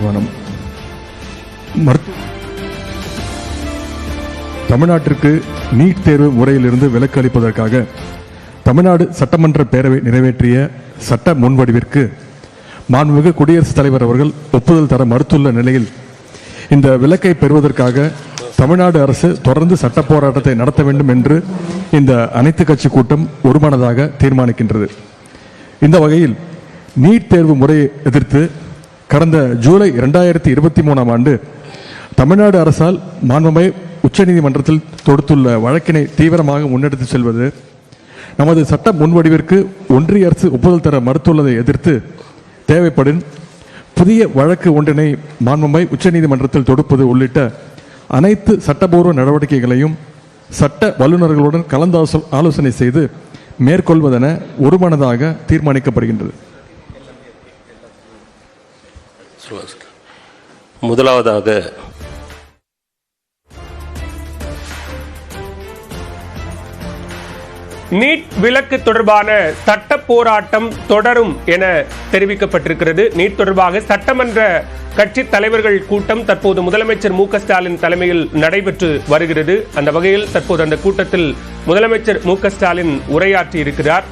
நிறுவனம் தமிழ்நாட்டிற்கு நீட் தேர்வு முறையிலிருந்து விலக்கு அளிப்பதற்காக தமிழ்நாடு சட்டமன்ற பேரவை நிறைவேற்றிய சட்ட முன்வடிவிற்கு மாண்புமிகு குடியரசுத் தலைவர் அவர்கள் ஒப்புதல் தர மறுத்துள்ள நிலையில் இந்த விலக்கை பெறுவதற்காக தமிழ்நாடு அரசு தொடர்ந்து சட்ட போராட்டத்தை நடத்த வேண்டும் என்று இந்த அனைத்து கட்சி கூட்டம் ஒருமனதாக தீர்மானிக்கின்றது. இந்த வகையில் நீட் தேர்வு முறையை எதிர்த்து கடந்த ஜூலை 2023 ஆண்டு தமிழ்நாடு அரசால் மாண்புமிகு உச்சநீதிமன்றத்தில் தொடுத்துள்ள வழக்கினை தீவிரமாக முன்னெடுத்து செல்வது, நமது சட்ட முன்வடிவிற்கு ஒன்றிய அரசு ஒப்புதல் தர மறுத்துள்ளதை எதிர்த்து தேவைப்படும் புதிய வழக்கு ஒன்றினை மாண்புமிகு உச்சநீதிமன்றத்தில் தொடுப்பது உள்ளிட்ட அனைத்து சட்டபூர்வ நடவடிக்கைகளையும் சட்ட வல்லுநர்களுடன் கலந்து ஆலோசனை செய்து மேற்கொள்வதென ஒருமனதாக தீர்மானிக்கப்படுகின்றது. முதலாவதாக நீட் விலக்கு தொடர்பான சட்ட போராட்டம் தொடரும் என தெரிவிக்கப்பட்டிருக்கிறது. நீட் தொடர்பாக சட்டமன்ற கட்சி தலைவர்கள் கூட்டம் தற்போது முதலமைச்சர் மு க ஸ்டாலின் தலைமையில் நடைபெற்று வருகிறது. அந்த வகையில் தற்போது அந்த கூட்டத்தில் முதலமைச்சர் மு க ஸ்டாலின் உரையாற்றி இருக்கிறார்.